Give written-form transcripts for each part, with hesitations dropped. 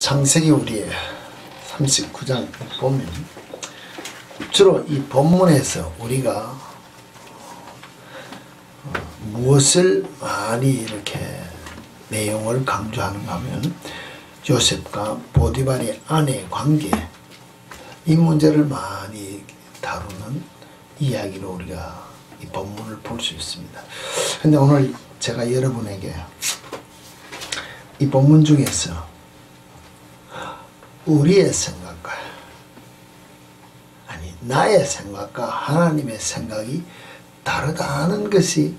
창세기 우리 39장 보면 주로 이 본문에서 우리가 무엇을 많이 이렇게 내용을 강조하는가 하면 요셉과 보디발의 아내 관계, 이 문제를 많이 다루는 이야기로 우리가 이 본문을 볼 수 있습니다. 근데 오늘 제가 여러분에게 이 본문 중에서 우리의 생각과, 아니 나의 생각과 하나님의 생각이 다르다는 것이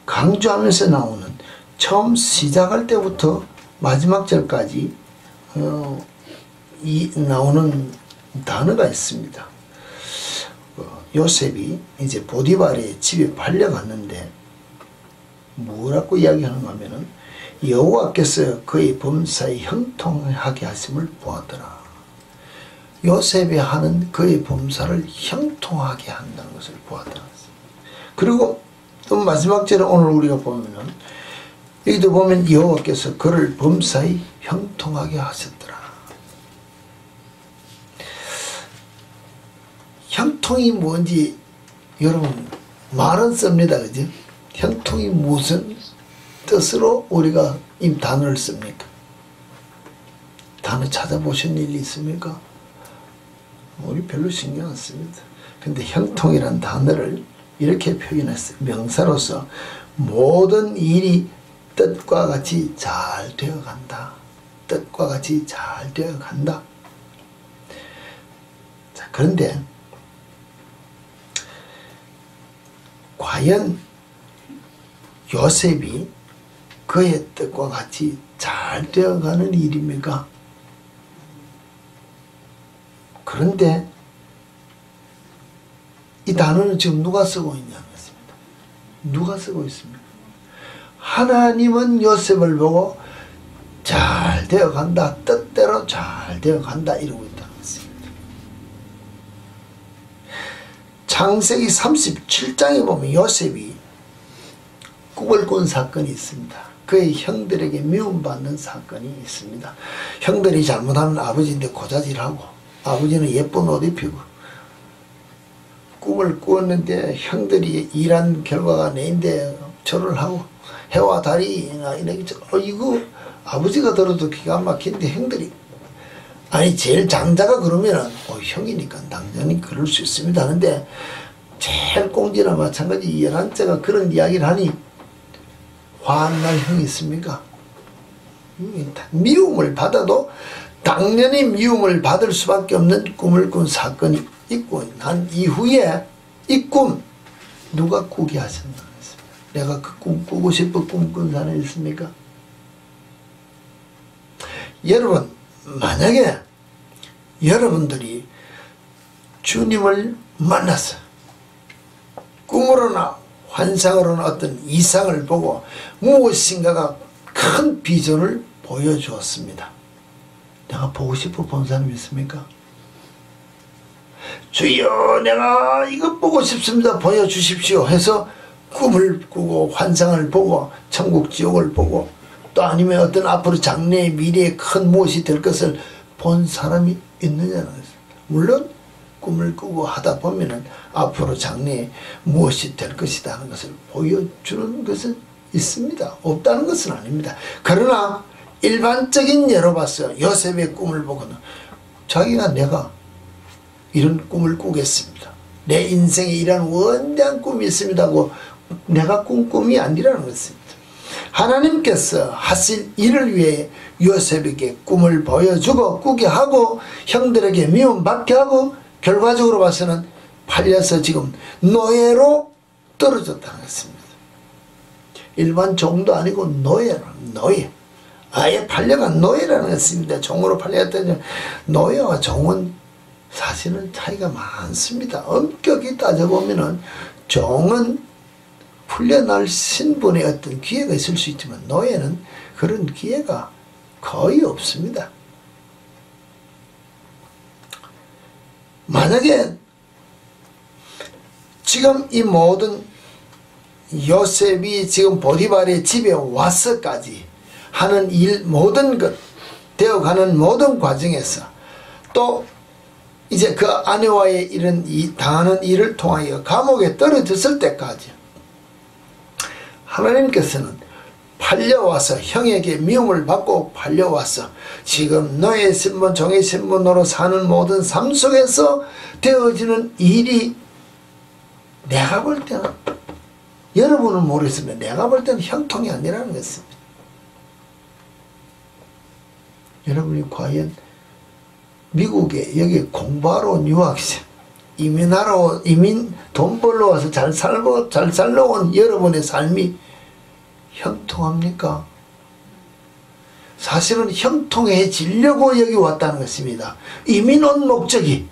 강조하면서 나오는, 처음 시작할 때부터 마지막 절까지 나오는 단어가 있습니다. 요셉이 이제 보디발의 집에 팔려갔는데 뭐라고 이야기하는가 하면은 여호와께서 그의 범사에 형통하게 하심을 보았더라. 요셉이 하는 그의 범사를 형통하게 한다는 것을 보았더라. 그리고 또 마지막 절에 오늘 우리가 보면은 여기도 보면 여호와께서 그를 범사에 형통하게 하셨더라. 형통이 뭔지 여러분 말은 씁니다, 그죠? 형통이 무슨 뜻으로 우리가 이 단어를 씁니까? 단어 찾아보신 일이 있습니까? 우리 별로 신경 안 씁니다. 근데 형통이란 단어를 이렇게 표현했어요. 명사로서 모든 일이 뜻과 같이 잘 되어간다. 뜻과 같이 잘 되어간다. 자, 그런데 과연 요셉이 그의 뜻과 같이 잘 되어가는 일입니까? 그런데 이 단어는 지금 누가 쓰고 있냐는 것입니다. 누가 쓰고 있습니까? 하나님은 요셉을 보고 잘 되어간다, 뜻대로 잘 되어간다 이러고 있다는 것입니다. 창세기 37장에 보면 요셉이 꿈을 꾼 사건이 있습니다. 그의 형들에게 미움받는 사건이 있습니다. 형들이 잘못하면 아버지인데 고자질하고, 아버지는 예쁜 옷 입히고, 꿈을 꾸었는데 형들이 일한 결과가 내인데 절을 하고, 해와 달이나 이거 아버지가 들어도 기가 막힌데 형들이, 아니 제일 장자가 그러면은 형이니까 당연히 그럴 수 있습니다 하는데, 제일 꽁지나 마찬가지 열한째가 그런 이야기를 하니 화날 형이 있습니까? 미움을 받아도 당연히 미움을 받을 수밖에 없는 꿈을 꾼 사건이 있고 난 이후에 이 꿈 누가 꾸게 하셨나 했습니다. 내가 그 꿈 꾸고 싶어 꿈 꾼 사람이 있습니까? 여러분, 만약에 여러분들이 주님을 만나서 꿈으로나 환상으로는 어떤 이상을 보고 무엇인가가 큰 비전을 보여주었습니다. 내가 보고 싶어 본 사람이 있습니까? 주여, 내가 이거 보고 싶습니다, 보여주십시오 해서 꿈을 꾸고 환상을 보고 천국 지옥을 보고, 또 아니면 어떤 앞으로 장래의 미래에 큰 무엇이 될 것을 본 사람이 있느냐는 것입니다. 물론 꿈을 꾸고 하다 보면은 앞으로 장래에 무엇이 될 것이다 하는 것을 보여주는 것은 있습니다. 없다는 것은 아닙니다. 그러나 일반적인 예로 봐서 요셉의 꿈을 보고는 자기가 내가 이런 꿈을 꾸겠습니다, 내 인생에 이런 원대한 꿈이 있습니다 하고 내가 꾼 꿈이 아니라는 것입니다. 하나님께서 하실 일을 위해 요셉에게 꿈을 보여주고 꾸게 하고 형들에게 미움받게 하고 결과적으로 봐서는 팔려서 지금 노예로 떨어졌다는 것입니다. 일반 종도 아니고 노예. 아예 팔려간 노예라는 것입니다. 종으로 팔려갔다니, 노예와 종은 사실은 차이가 많습니다. 엄격히 따져보면은 종은 풀려날 신분의 어떤 기회가 있을 수 있지만 노예는 그런 기회가 거의 없습니다. 만약에 지금 이 모든 요셉이 지금 보디발의 집에 와서까지 하는 일 모든 것, 되어가는 모든 과정에서 또 이제 그 아내와의 이런 당하는 일을 통하여 감옥에 떨어졌을 때까지 하나님께서는 팔려와서 형에게 미움을 받고 팔려와서 지금 너의 신분 종의 신분으로 사는 모든 삶 속에서 되어지는 일이 내가 볼 때는, 여러분은 모르겠으면 내가 볼 때는 형통이 아니라는 것입니다. 여러분이 과연 미국에 여기 공부하러 온 유학생, 이민 돈 벌러 와서 잘 살러 온 여러분의 삶이 형통합니까? 사실은 형통해지려고 여기 왔다는 것입니다. 이민 온 목적이,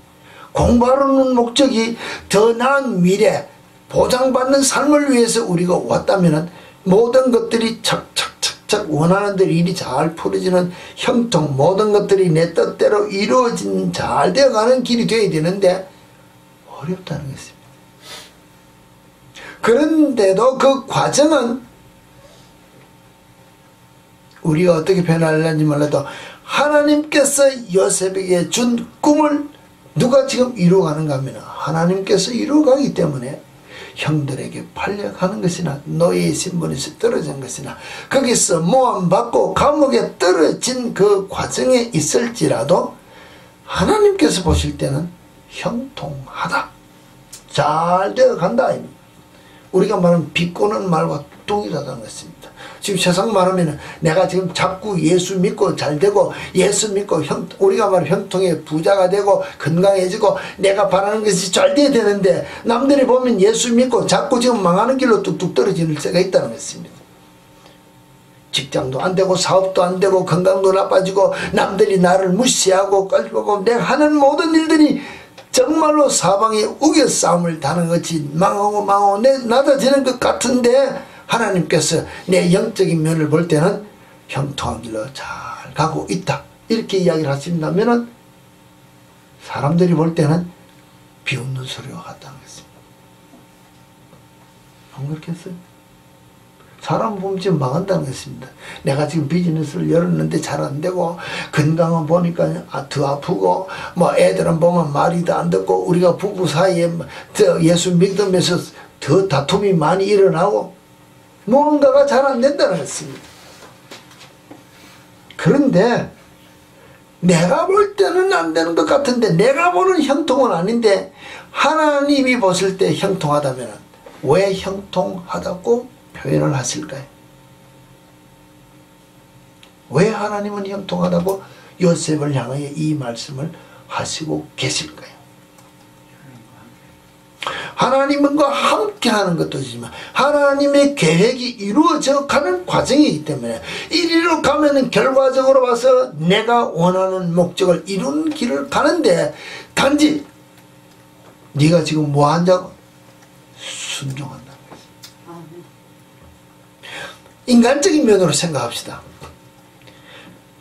공부하러 온 목적이 더 나은 미래, 보장받는 삶을 위해서 우리가 왔다면 모든 것들이 착착착착 원하는 대로 일이 잘 풀어지는 형통, 모든 것들이 내 뜻대로 이루어진 잘 되어가는 길이 되어야 되는데 어렵다는 것입니다. 그런데도 그 과정은 우리가 어떻게 표현하려는지 몰라도 하나님께서 요셉에게 준 꿈을 누가 지금 이루어가는가 하면 하나님께서 이루어가기 때문에 형들에게 팔려가는 것이나 노예의 신분에서 떨어진 것이나 거기서 모함받고 감옥에 떨어진 그 과정에 있을지라도 하나님께서 보실 때는 형통하다, 잘 되어간다. 우리가 말하는 비꼬는 말과 동일하다는 것입니다. 지금 세상 말하면 내가 지금 자꾸 예수 믿고 잘 되고 예수 믿고 우리가 말하는 형통의 부자가 되고 건강해지고 내가 바라는 것이 잘 돼야 되는데 남들이 보면 예수 믿고 자꾸 지금 망하는 길로 뚝뚝 떨어지는 때가 있다는 것입니다. 직장도 안 되고 사업도 안 되고 건강도 나빠지고 남들이 나를 무시하고 깔보고 내가 하는 모든 일들이 정말로 사방에 우겨싸움을 다는 것이 망하고 낮아지는 것 같은데 하나님께서 내 영적인 면을 볼 때는 형통한 길로 잘 가고 있다, 이렇게 이야기를 하신다면 사람들이 볼 때는 비웃는 소리와 같다는 것입니다. 안 그렇겠어요? 사람 보면 지금 망한다는 것입니다. 내가 지금 비즈니스를 열었는데 잘 안 되고 건강은 보니까 더 아프고 뭐 애들은 보면 말이 더 안 듣고 우리가 부부 사이에 예수 믿으면서 더 다툼이 많이 일어나고 뭔가가 잘 안 된다는 것입니다. 그런데 내가 볼 때는 안 되는 것 같은데 내가 보는 형통은 아닌데 하나님이 보실 때 형통하다면 왜 형통하다고 표현을 하실까요? 왜 하나님은 형통하다고 요셉을 향하여 이 말씀을 하시고 계실까요? 하나님과 함께 하는 것도지만 하나님의 계획이 이루어져 가는 과정이기 때문에 이리로 가면은 결과적으로 봐서 내가 원하는 목적을 이루는 길을 가는데 단지 네가 지금 뭐 한다고? 순종한다는 거지. 인간적인 면으로 생각합시다.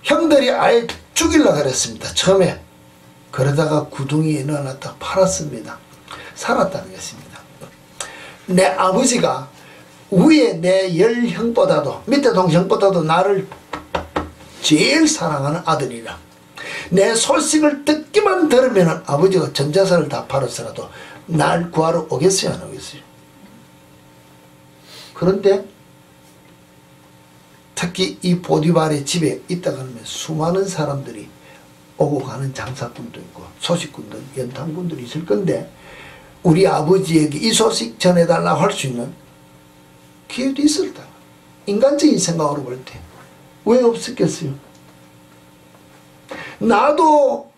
형들이 아예 죽이려고 그랬습니다. 처음에. 그러다가 구덩이에 넣어놨다 팔았습니다. 살았다는 것입니다. 내 아버지가 위에 내 10형보다도 밑에 동생보다도 나를 제일 사랑하는 아들이라 내 소식을 듣기만 들으면 아버지가 전 재산을 다 팔아서라도 날 구하러 오겠어요, 안 오겠어요? 그런데 특히 이 보디발의 집에 있다가 하면 수많은 사람들이 오고 가는 장사꾼도 있고 소식꾼들, 연탄꾼들이 있을 건데 우리 아버지에게 이 소식 전해달라고 할 수 있는 기회도 있었다. 인간적인 생각으로 볼 때 왜 없었겠어요? 나도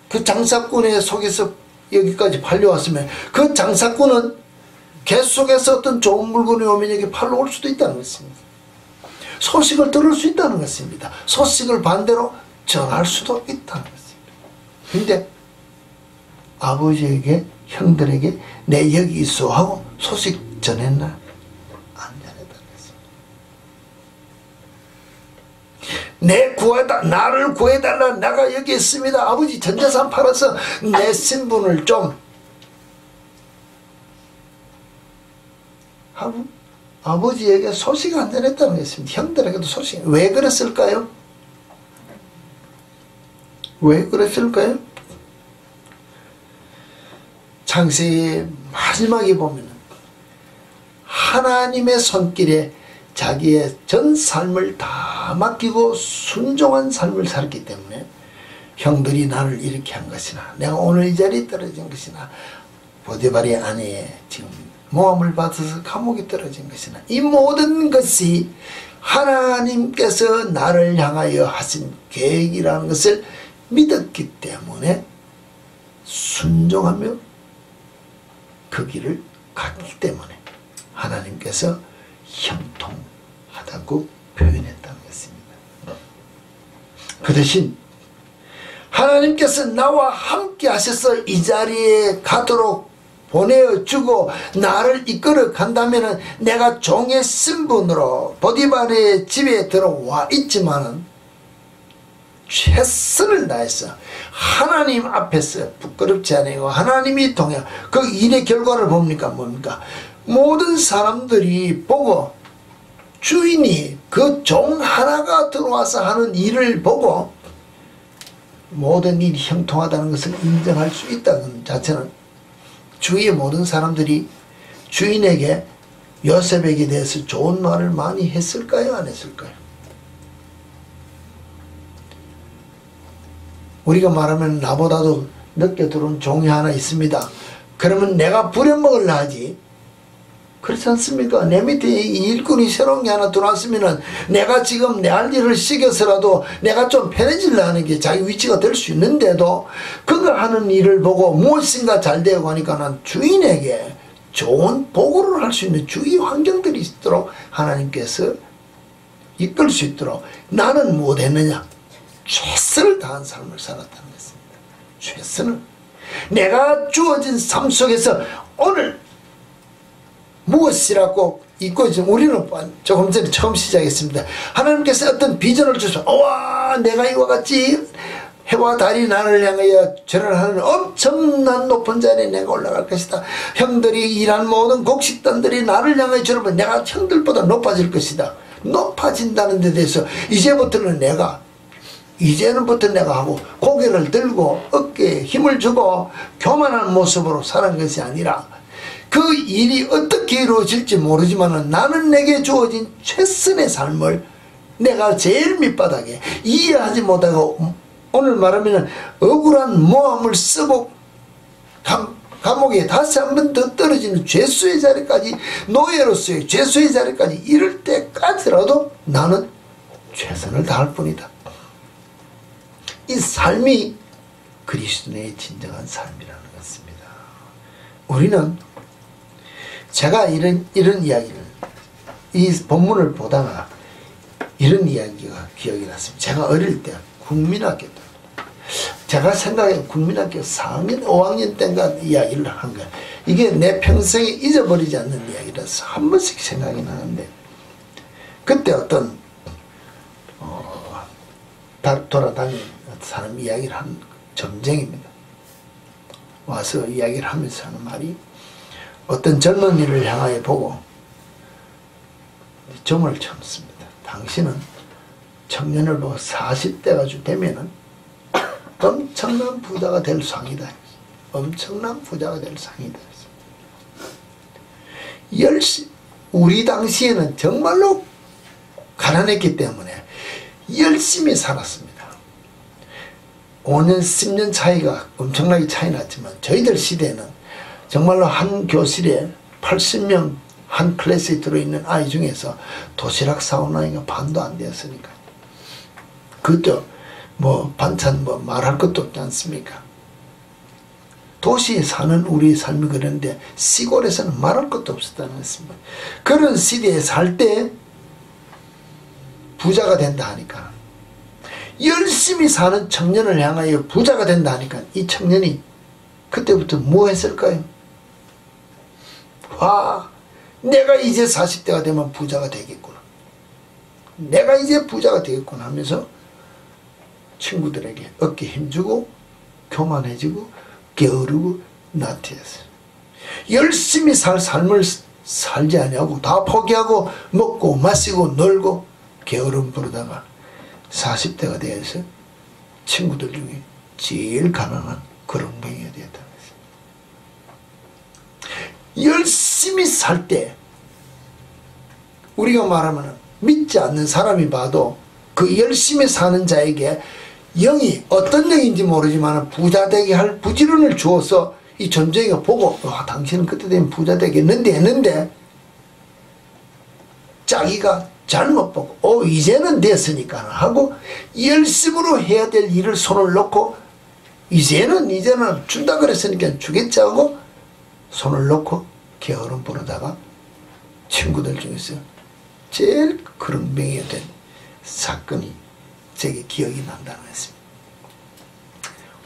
그 장사꾼의 속에서 여기까지 팔려왔으면 그 장사꾼은 계속해서 어떤 좋은 물건이 오면 여기 팔러 올 수도 있다는 것입니다. 소식을 들을 수 있다는 것입니다. 소식을 반대로 전할 수도 있다는 것입니다. 근데 아버지에게 형들에게 내 여기 있어 하고 소식 전했나? 안 전했다는 것입니다. 나를 구해달라. 내가 여기 있습니다. 아버지 전 재산 팔아서 내 신분을 좀 하고 아버지에게 소식 안 전했다는 것입니다. 형들에게도 소식. 왜 그랬을까요? 왜 그랬을까요? 창세기 마지막에 보면 하나님의 손길에 자기의 전 삶을 다 맡기고 순종한 삶을 살았기 때문에 형들이 나를 이렇게 한 것이나 내가 오늘 이 자리에 떨어진 것이나 보디발의 아내에 지금 모함을 받아서 감옥에 떨어진 것이나 이 모든 것이 하나님께서 나를 향하여 하신 계획이라는 것을 믿었기 때문에 순종하며 그 길을 갔기 때문에 하나님께서 형통하다고 표현했다는 것입니다. 그 대신 하나님께서 나와 함께 하셔서 이 자리에 가도록 보내어주고 나를 이끌어 간다면 내가 종의 신분으로 보디발의 집에 들어와 있지만은 최선을 다해서 하나님 앞에서 부끄럽지 않고 하나님이 통해 그 일의 결과를 뭡니까? 모든 사람들이 보고 주인이 그 종 하나가 들어와서 하는 일을 보고 모든 일이 형통하다는 것을 인정할 수 있다는 자체는 주위의 모든 사람들이 주인에게 요셉에게 대해서 좋은 말을 많이 했을까요? 안 했을까요? 우리가 말하면 나보다도 늦게 들어온 종이 하나 있습니다. 그러면 내가 부려먹으려 하지. 그렇지 않습니까? 내 밑에 일꾼이 새로운 게 하나 들어왔으면 내가 지금 내 할 일을 시켜서라도 내가 좀 편해지려 하는 게 자기 위치가 될 수 있는데도 그가 하는 일을 보고 무엇인가 잘 되고 하니까 난 주인에게 좋은 보고를 할 수 있는 주위 환경들이 있도록 하나님께서 이끌 수 있도록 나는 못했느냐? 최선을 다한 삶을 살았다는 것입니다. 최선을. 내가 주어진 삶 속에서 오늘 무엇이라고 있고 우리는 조금 전에 처음 시작했습니다. 하나님께서 어떤 비전을 주셔서 와 내가 이와 같이 해와 달이 나를 향하여 절을 하는 엄청난 높은 자리에 내가 올라갈 것이다. 형들이 일한 모든 곡식단들이 나를 향하여 절하면 내가 형들보다 높아질 것이다. 높아진다는 데 대해서 이제는부터 내가 하고 고개를 들고 어깨에 힘을 주고 교만한 모습으로 살은 것이 아니라 그 일이 어떻게 이루어질지 모르지만 나는 내게 주어진 최선의 삶을 내가 제일 밑바닥에 이해하지 못하고 오늘 말하면 억울한 모함을 쓰고 감옥에 다시 한 번 더 떨어지는 죄수의 자리까지 노예로서의 죄수의 자리까지 이럴 때까지라도 나는 최선을 다할 뿐이다. 이 삶이 그리스도의 진정한 삶이라는 것입니다. 우리는 제가 이런 이야기를 이 본문을 보다가 이런 이야기가 기억이 났습니다. 제가 어릴 때 국민학교 때 제가 생각해 국민학교 4학년 5학년 때인가 이야기를 한 거야. 이게 내 평생에 잊어버리지 않는 이야기라서 한 번씩 생각이 나는데 그때 어떤 돌아다니는 사람 이야기를 한 점쟁입니다. 와서 이야기를 하면서 하는 말이 어떤 젊은이를 향하여 보고 점을 쳤습니다. 당신은 청년을 보고 40대가 되면은 엄청난 부자가 될 상이다. 엄청난 부자가 될 상이다. 우리 당시에는 정말로 가난했기 때문에 열심히 살았습니다. 5년 10년 차이가 엄청나게 차이 났지만 저희들 시대에는 정말로 한 교실에 80명 한 클래스에 들어있는 아이 중에서 도시락 사온 아이가 반도 안 되었으니까 그것도 반찬 말할 것도 없지 않습니까? 도시에 사는 우리의 삶이 그런데 시골에서는 말할 것도 없었다는 것입니다. 그런 시대에 살 때 부자가 된다 하니까 열심히 사는 청년을 향하여 부자가 된다 하니까 이 청년이 그때부터 뭐 했을까요? 내가 이제 40대가 되면 부자가 되겠구나. 내가 이제 부자가 되겠구나 하면서 친구들에게 어깨 힘주고 교만해지고 게으르고 나태했어요. 열심히 살 삶을 살지 아니하고 다 포기하고 먹고 마시고 놀고 게으름 부르다가 40대가 되어서 친구들 중에 제일 가난한 그런 병이어야 되었다는 것입니다. 열심히 살 때 우리가 말하면 믿지 않는 사람이 봐도 그 열심히 사는 자에게 영이 어떤 영인지 모르지만 부자 되게 할 부지런을 주어서 이 존재가 보고 당신은 그때 되면 부자 되겠는데 했는데 자기가 잘못 보고 이제는 됐으니까 하고 열심으로 해야 될 일을 손을 놓고 이제는 준다 그랬으니까 주겠지 하고 손을 놓고 게으름 부르다가 친구들 중에서 제일 그런 병이 된 사건이 제게 기억이 난다는 것입니다.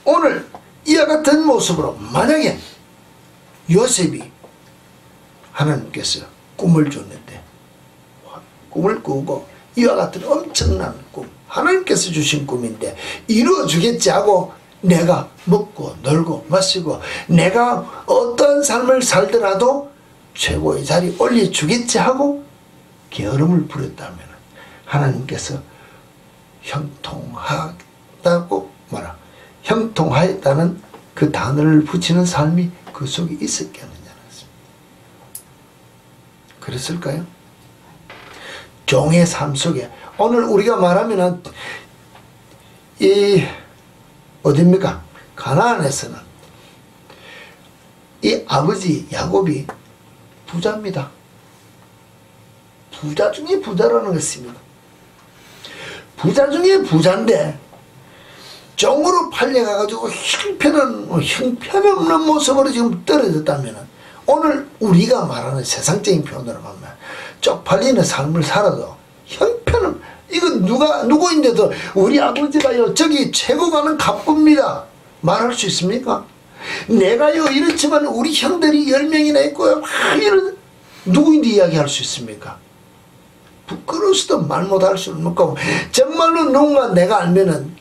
오늘 이와 같은 모습으로 만약에 요셉이 하나님께서 꿈을 줬는데 꿈을 꾸고 이와 같은 엄청난 꿈, 하나님께서 주신 꿈인데 이루어주겠지 하고 내가 먹고 놀고 마시고 내가 어떤 삶을 살더라도 최고의 자리 올려주겠지 하고 게으름을 부렸다면 하나님께서 형통하다고 형통하였다는 그 단어를 붙이는 삶이 그 속에 있었겠느냐는 것입니다. 그랬을까요? 종의 삶 속에 오늘 우리가 말하면은 어딥니까? 가나안에서는 이 아버지 야곱이 부자입니다. 부자 중에 부자라는 것입니다. 부자 중에 부자인데 종으로 팔려가가지고 형편없는 모습으로 지금 떨어졌다면 오늘 우리가 말하는 세상적인 표현으로 보면 쪽팔리는 삶을 살아도 형편은 이건 누구인데도 우리 아버지가요 저기 최고 가는 갑부입니다 말할 수 있습니까? 내가요 이렇지만 우리 형들이 10명이나 있고요 이런 누구인데 이야기할 수 있습니까? 부끄러워서도 말 못할 수는 없고 정말로 누군가 내가 알면은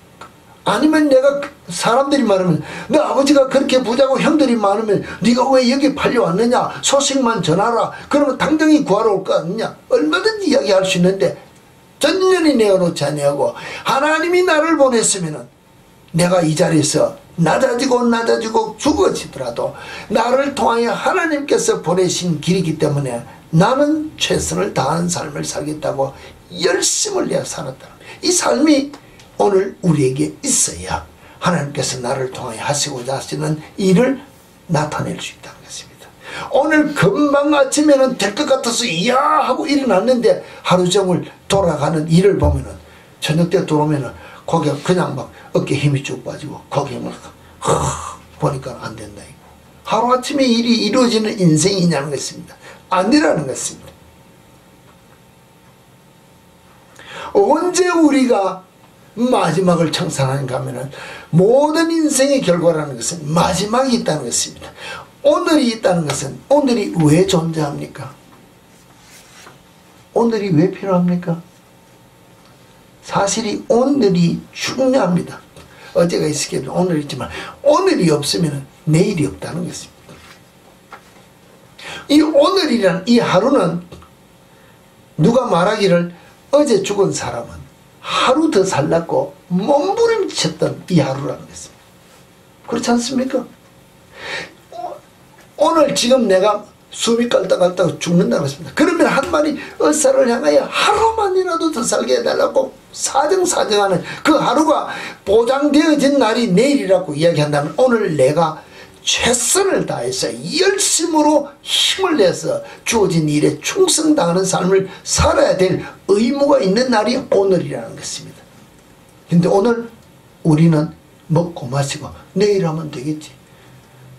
아니면 내가 사람들이 말하면 너 아버지가 그렇게 부자고 형들이 많으면 네가 왜 여기 팔려왔느냐 소식만 전하라 그러면 당장이 구하러 올 거 아니냐 얼마든지 이야기할 수 있는데 전년히 내어놓지 아니하고 하나님이 나를 보냈으면 내가 이 자리에서 낮아지고 죽어지더라도 나를 통하여 하나님께서 보내신 길이기 때문에 나는 최선을 다하는 삶을 살겠다고 열심을 내어 살았다. 이 삶이 오늘 우리에게 있어야 하나님께서 나를 통하여 하시고자 하시는 일을 나타낼 수 있다는 것입니다. 오늘 금방 아침에는 될 것 같아서 이야 하고 일어났는데 하루 종일 돌아가는 일을 보면은 저녁 때 들어오면은 거기에 그냥 막 어깨 힘이 쭉 빠지고 거기에 막 보니까 안 된다. 하루아침에 일이 이루어지는 인생이냐는 것입니다. 아니라는 것입니다. 언제 우리가 마지막을 청산하는가 하면은 모든 인생의 결과라는 것은 마지막이 있다는 것입니다. 오늘이 있다는 것은 오늘이 왜 존재합니까? 오늘이 왜 필요합니까? 사실이 오늘이 중요합니다. 어제가 있었기도 오늘 있지만 오늘이 없으면 내일이 없다는 것입니다. 이 오늘이란 이 하루는 누가 말하기를 어제 죽은 사람은 하루 더 살라고 몸부림쳤던 이 하루라는 것입니다. 그렇지 않습니까? 오늘 지금 내가 숨이 깔딱깔딱 죽는다고 했습니다. 그러면 한 마리 어사를 향하여 하루만이라도 더 살게 해달라고 사정사정하는 그 하루가 보장되어진 날이 내일이라고 이야기한다면 오늘 내가 최선을 다해서 열심으로 힘을 내서 주어진 일에 충성당하는 삶을 살아야 될 의무가 있는 날이 오늘이라는 것입니다. 근데 오늘 우리는 먹고 마시고 내일 하면 되겠지.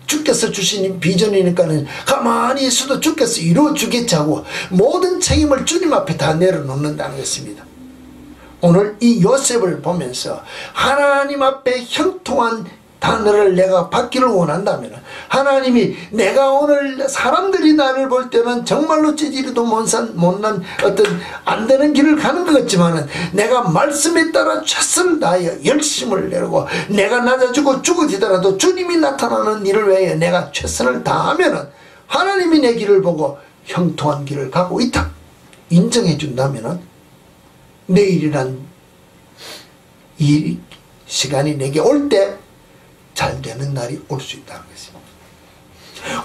주께서 주신 비전이니까는 가만히 있어도 주께서 이루어주겠지 하고 모든 책임을 주님 앞에 다 내려놓는다는 것입니다. 오늘 이 요셉을 보면서 하나님 앞에 형통한 단어를 내가 받기를 원한다면 하나님이 내가 오늘 사람들이 나를 볼 때는 정말로 찌질이도 못난 어떤 안 되는 길을 가는 것 같지만은 내가 말씀에 따라 최선을 다하여 열심을 내고 내가 낮아지고 죽어지더라도 주님이 나타나는 일을 위해 내가 최선을 다하면은 하나님이 내 길을 보고 형통한 길을 가고 있다 인정해 준다면은 내일이란 이 시간이 내게 올 때 잘 되는 날이 올 수 있다는 것입니다.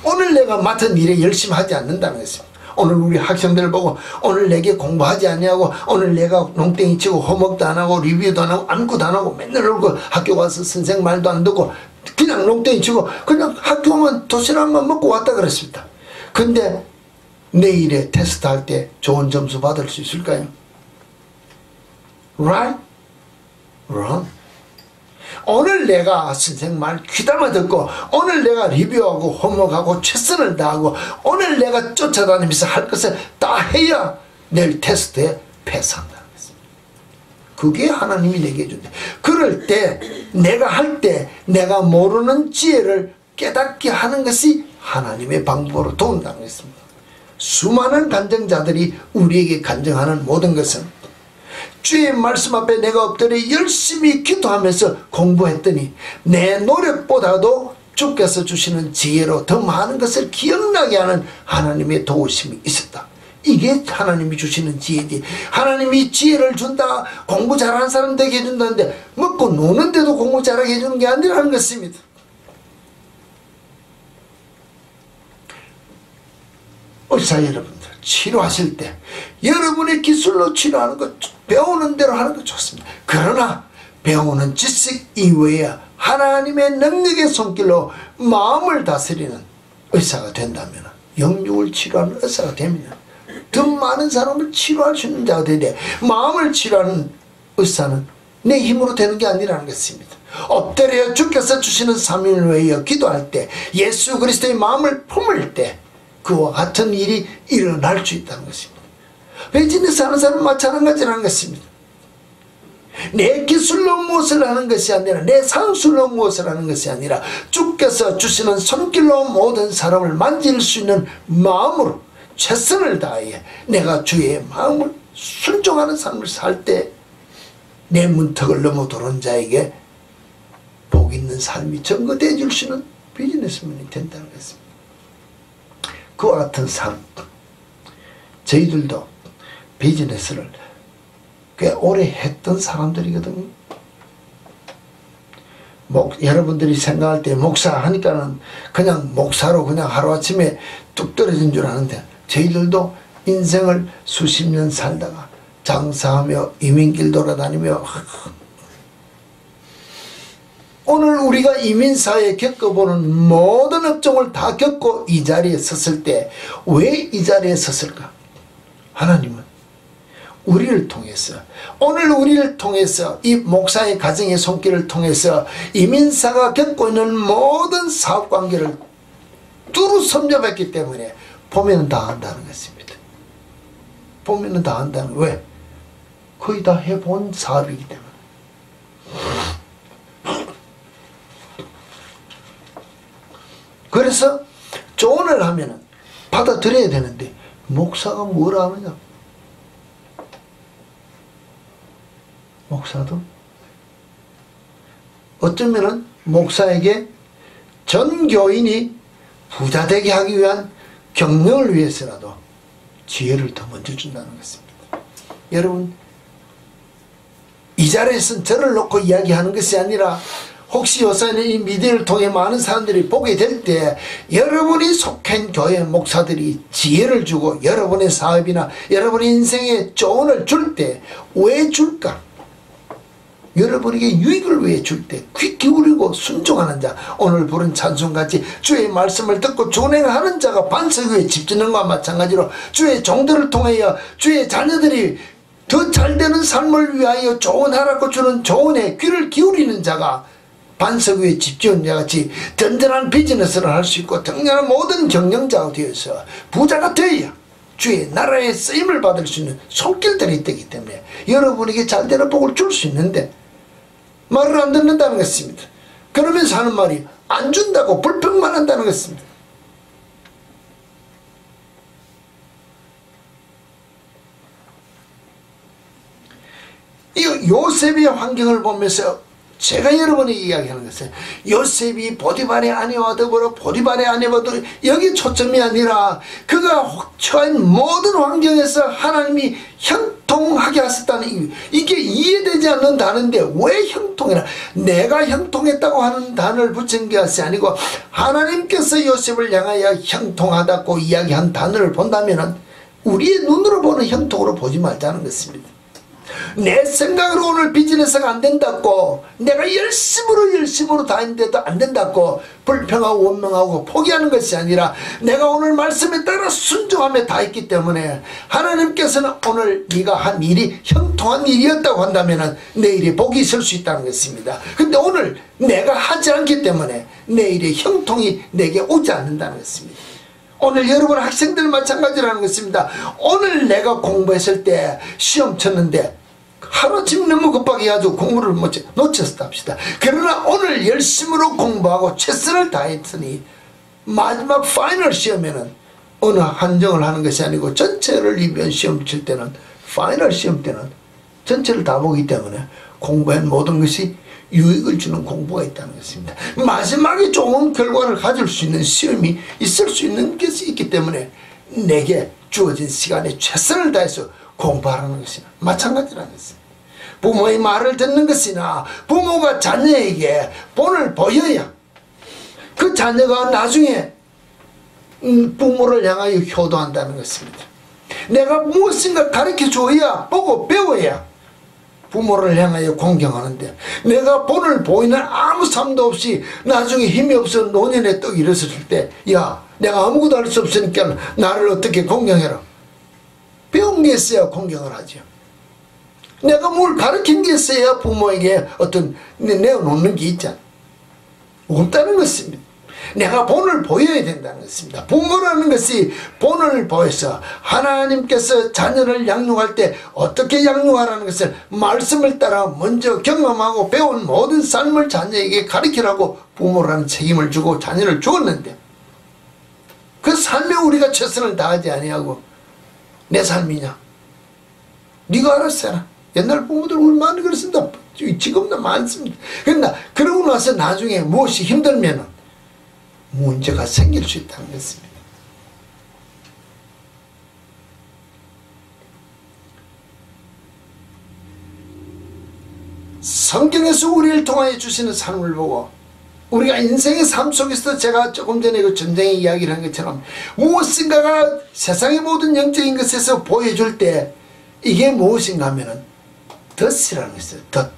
오늘 내가 맡은 일에 열심히 하지 않는다는 것입니다. 오늘 우리 학생들 보고 오늘 내게 공부하지 않냐고, 오늘 내가 농땡이 치고 호목도 안 하고 리뷰도 안 하고 아무것도 안 하고 맨날 울고 학교 가서 선생 말도 안 듣고 그냥 농땡이 치고 그냥 학교 오면 도시락만 먹고 왔다 그랬습니다. 근데 내일에 테스트 할 때 좋은 점수 받을 수 있을까요? Right? Wrong. 오늘 내가 선생 말 귀담아 듣고 오늘 내가 리뷰하고 호목하고 최선을 다하고 오늘 내가 쫓아다니면서 할 것을 다 해야 내일 테스트에 패스한다는 것입니다. 그게 하나님이 내게 준대. 그럴 때 내가 할 때 내가 모르는 지혜를 깨닫게 하는 것이 하나님의 방법으로 도운다는 것입니다. 수많은 간증자들이 우리에게 간증하는 모든 것은 주의 말씀 앞에 내가 엎드려 열심히 기도하면서 공부했더니 내 노력보다도 주께서 주시는 지혜로 더 많은 것을 기억나게 하는 하나님의 도우심이 있었다. 이게 하나님이 주시는 지혜지. 하나님이 지혜를 준다, 공부 잘하는 사람 되게 해준다는데 먹고 노는데도 공부 잘하게 해주는 게 아니라는 것입니다. 의사 여러분들 치료하실 때 여러분의 기술로 치료하는 것, 배우는 대로 하는 것 좋습니다. 그러나 배우는 지식 이외에 하나님의 능력의 손길로 마음을 다스리는 의사가 된다면, 영육을 치료하는 의사가 되면 더 많은 사람을 치료할 수 있는 자가 되되, 마음을 치료하는 의사는 내 힘으로 되는 게 아니라는 것입니다. 엎드려 주께서 주시는 사명을 위하여 기도할 때, 예수 그리스도의 마음을 품을 때 그와 같은 일이 일어날 수 있다는 것입니다. 베이징에서 사는 사람은 마찬가지라는 것입니다. 내 기술로 무엇을 하는 것이 아니라, 내 상술로 무엇을 하는 것이 아니라 주께서 주시는 손길로 모든 사람을 만질 수 있는 마음으로 최선을 다해 내가 주의 마음을 순종하는 삶을 살 때 내 문턱을 넘어 들어온 자에게 복 있는 삶이 증거되어 줄 수 있는 비즈니스맨이 된다는 것입니다. 그와 같은 삶, 저희들도 비즈니스를 꽤 오래 했던 사람들이거든요. 여러분들이 생각할 때 목사 하니까는 그냥 목사로 그냥 하루아침에 뚝 떨어진 줄 아는데, 저희들도 인생을 수십 년 살다가 장사하며 이민길 돌아다니며, 오늘 우리가 이민사회에 겪어보는 모든 업종을 다 겪고 이 자리에 섰을 때 왜 이 자리에 섰을까? 하나님은 우리를 통해서, 오늘 우리를 통해서, 이 목사의 가정의 손길을 통해서 이민사가 겪고 있는 모든 사업관계를 두루 섭렵했기 때문에 보면 다 안다는 것입니다. 보면 다 안다는, 왜? 거의 다 해본 사업이기 때문에. 그래서 조언을 하면은 받아들여야 되는데 목사가 뭐라 하느냐? 목사도 어쩌면은 목사에게 전 교인이 부자 되게 하기 위한 경영을 위해서라도 지혜를 더 먼저 준다는 것입니다. 여러분, 이 자리에서는 저를 놓고 이야기하는 것이 아니라, 혹시 요새는 이 미디어를 통해 많은 사람들이 보게 될 때 여러분이 속한 교회 목사들이 지혜를 주고 여러분의 사업이나 여러분의 인생에 조언을 줄 때 왜 줄까? 여러분에게 유익을 위해 줄 때 귀 기울이고 순종하는 자, 오늘 부른 찬송같이 주의 말씀을 듣고 준행하는 자가 반석 위에 집 짓는 것과 마찬가지로 주의 종들을 통하여 주의 자녀들이 더 잘되는 삶을 위하여 조언하라고 주는 조언에 귀를 기울이는 자가 반석 위에 집 지은 자같이 든든한 비즈니스를 할 수 있고 든든한 모든 경영자가 되어서 부자가 되어야 주의 나라의 쓰임을 받을 수 있는 손길들이 되기 때문에 여러분에게 잘되는 복을 줄 수 있는데 말을 안 듣는다는 것입니다. 그러면서 하는 말이 안 준다고 불평만 한다는 것입니다. 이 요셉의 환경을 보면서 제가 여러분에게 이야기하는 것은, 요셉이 보디발의 아내와 더불어 보디발의 아내와 더불어, 여기 초점이 아니라 그가 처한 모든 환경에서 하나님이 형통하게 하셨다는 이게 이해되지 않는 단어인데 왜 형통이라 내가 형통했다고 하는 단어를 붙인 것이 아니고 하나님께서 요셉을 향하여 형통하다고 이야기한 단어를 본다면 우리의 눈으로 보는 형통으로 보지 말자는 것입니다. 내 생각으로 오늘 비즈니스가 안 된다고 내가 열심으로 다 했는데도 안 된다고 불평하고 원망하고 포기하는 것이 아니라 내가 오늘 말씀에 따라 순종하며 다 했기 때문에 하나님께서는 오늘 네가 한 일이 형통한 일이었다고 한다면 내일에 복이 있을 수 있다는 것입니다. 근데 오늘 내가 하지 않기 때문에 내일의 형통이 내게 오지 않는다는 것입니다. 오늘 여러분 학생들 마찬가지라는 것입니다. 오늘 내가 공부했을 때 시험 쳤는데 하루아침 너무 급하게 해가지고 공부를 놓쳤다 합시다. 그러나 오늘 열심으로 공부하고 최선을 다했으니 마지막 파이널 시험에는 어느 한정을 하는 것이 아니고 전체를 위한 시험 칠 때는 파이널 시험 때는 전체를 다 보기 때문에 공부한 모든 것이 유익을 주는 공부가 있다는 것입니다. 마지막에 좋은 결과를 가질 수 있는 시험이 있을 수 있는 것이 있기 때문에 내게 주어진 시간에 최선을 다해서 공부하라는 것이나 마찬가지라는 것입니다. 부모의 말을 듣는 것이나 부모가 자녀에게 본을 보여야 그 자녀가 나중에 부모를 향하여 효도한다는 것입니다. 내가 무엇인가 가르쳐줘야 보고 배워야 부모를 향하여 공경하는데 내가 본을 보이는 아무 삶도 없이 나중에 힘이 없어 노년에 떡 일어섰을 때 야 내가 아무것도 할 수 없으니까 나를 어떻게 공경해라. 배운 게 있어야 공경을 하죠. 내가 뭘 가르친 게 있어야 부모에게 어떤 내어놓는 게 있잖아. 없다는 것입니다. 내가 본을 보여야 된다는 것입니다. 부모라는 것이 본을 보여서 하나님께서 자녀를 양육할 때 어떻게 양육하라는 것을 말씀을 따라 먼저 경험하고 배운 모든 삶을 자녀에게 가르치라고 부모라는 책임을 주고 자녀를 주었는데 그 삶에 우리가 최선을 다하지 아니하고 내 삶이냐 네가 알아서 해라. 옛날 부모들 얼마나 그렇습니다. 지금도 많습니다. 그러나 그러고 나서 나중에 무엇이 힘들면 문제가 생길 수 있다는 것입니다. 성경에서 우리를 통하여 주시는 삶을 보고 우리가 인생의 삶 속에서 제가 조금 전에 그 전쟁의 이야기를 한 것처럼 무엇인가가 세상의 모든 영적인 것에서 보여줄 때 이게 무엇인가 하면은 덫이라는 것이에요. 덫.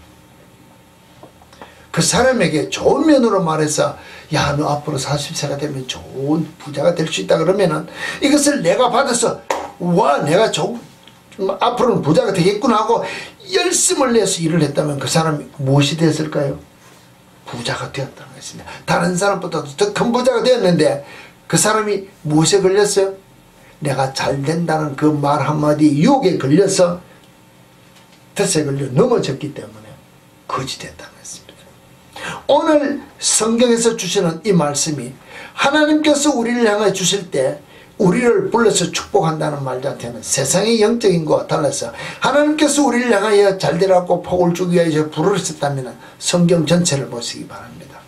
그 사람에게 좋은 면으로 말해서 야 너 앞으로 40세가 되면 좋은 부자가 될 수 있다 그러면은 이것을 내가 받아서 와 내가 앞으로는 부자가 되겠구나 하고 열심을 내서 일을 했다면 그 사람이 무엇이 됐을까요? 부자가 되었다는 것입니다. 다른 사람보다도 더 큰 부자가 되었는데 그 사람이 무엇에 걸렸어요? 내가 잘 된다는 그 말 한마디 유혹에 걸려서 덫에 걸려 넘어졌기 때문에 거지 됐다는 것입니다. 오늘 성경에서 주시는 이 말씀이 하나님께서 우리를 향해 주실 때 우리를 불러서 축복한다는 말 자체는 세상의 영적인 것과 달라서 하나님께서 우리를 향하여 잘되라고 복을 주기 위해서 부르셨다면 성경 전체를 보시기 바랍니다.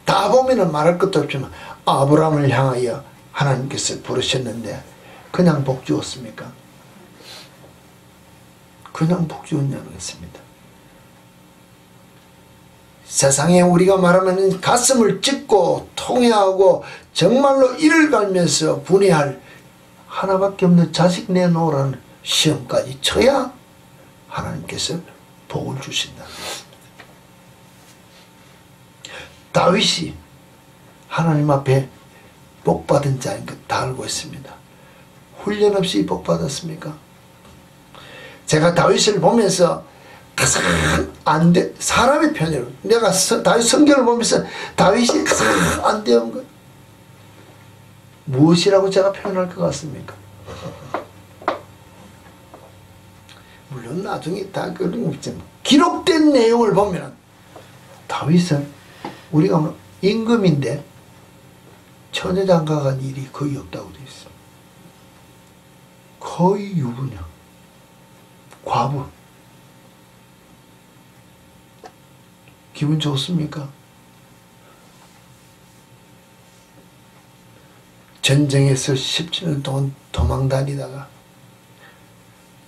다 보면은 말할 것도 없지만 아브라함을 향하여 하나님께서 부르셨는데 그냥 복 주었습니까? 그냥 복 주었냐는 것입니다. 세상에 우리가 말하면 가슴을 찢고 통회하고 정말로 이를 갈면서 분해할 하나밖에 없는 자식 내놓으라는 시험까지 쳐야 하나님께서 복을 주신다는 것입니다. 다윗이 하나님 앞에 복받은 자인 것 다 알고 있습니다. 훈련 없이 복받았습니까? 제가 다윗을 보면서 가장 안 돼, 사람의 편으로 내가 다윗 성경을 보면서 다윗이 가장 안 되는 것 무엇이라고 제가 표현할 것 같습니까? 물론 나중에 다 그런 거 있지만 기록된 내용을 보면 다윗은 우리가 뭐 임금인데 처녀장가 간 일이 거의 없다고 되어 있어. 거의 유부녀, 과부. 기분 좋습니까? 전쟁에서 17년 동안 도망 다니다가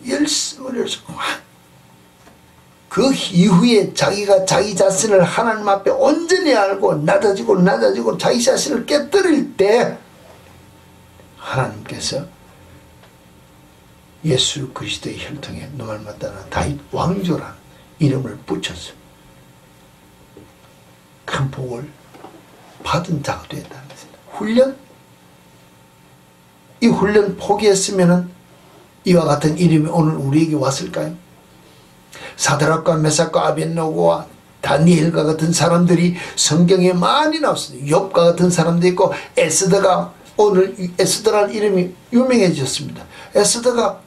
열심을 해서 그 이후에 자기가 자기 자신을 하나님 앞에 온전히 알고 낮아지고 자기 자신을 깨뜨릴 때 하나님께서 예수 그리스도의 혈통에 너말 맞다나 다윗 왕조라는 이름을 붙여서 큰 복을 받은 자가 되었다는 것입니다. 훈련? 이 훈련 포기했으면 이와 같은 이름이 오늘 우리에게 왔을까요? 사드락과 메삭과 아벳노고와 다니엘과 같은 사람들이 성경에 많이 나왔습니다. 욥과 같은 사람도 있고 에스더가 오늘 에스더라는 이름이 유명해졌습니다. 에스더가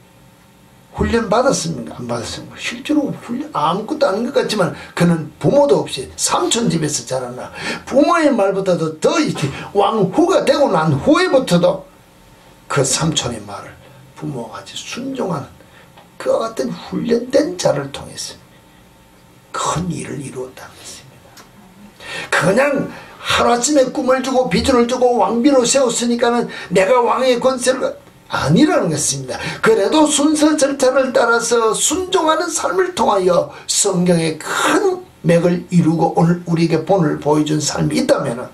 훈련 받았습니까? 안 받았습니까? 실제로 훈련 아무것도 아닌 것 같지만 그는 부모도 없이 삼촌 집에서 자랐나 부모의 말보다도 더 이렇게 왕후가 되고 난 후에부터도 그 삼촌의 말을 부모가 같이 순종하는 그와 같은 훈련된 자를 통해서 큰 일을 이루었다는 것입니다. 그냥 하루아침에 꿈을 주고 비전을 주고 왕비로 세웠으니까는 내가 왕의 권세를 아니라는 것입니다. 그래도 순서 절차를 따라서 순종하는 삶을 통하여 성경의 큰 맥을 이루고 오늘 우리에게 본을 보여준 삶이 있다면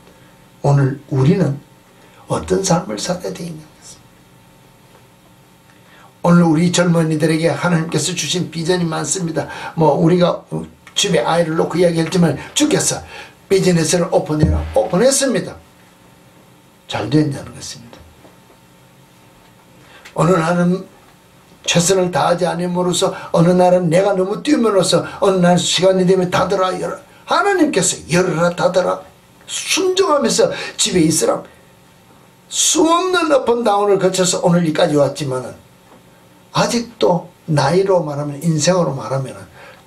오늘 우리는 어떤 삶을 살아야 되겠냐. 오늘 우리 젊은이들에게 하나님께서 주신 비전이 많습니다. 우리가 집에 아이를 놓고 이야기했지만 주께서 비즈니스를 오픈해라. 오픈했습니다. 잘 됐냐는 것입니다. 어느 날은 최선을 다하지 않음으로써 어느 날은 내가 너무 뛰면으로써 어느 날 시간이 되면 닫으라 열어. 하나님께서 열어라 닫으라 순종하면서 집에 있으라. 수없는 업앤다운을 거쳐서 오늘 여기까지 왔지만은 아직도 나이로 말하면 인생으로 말하면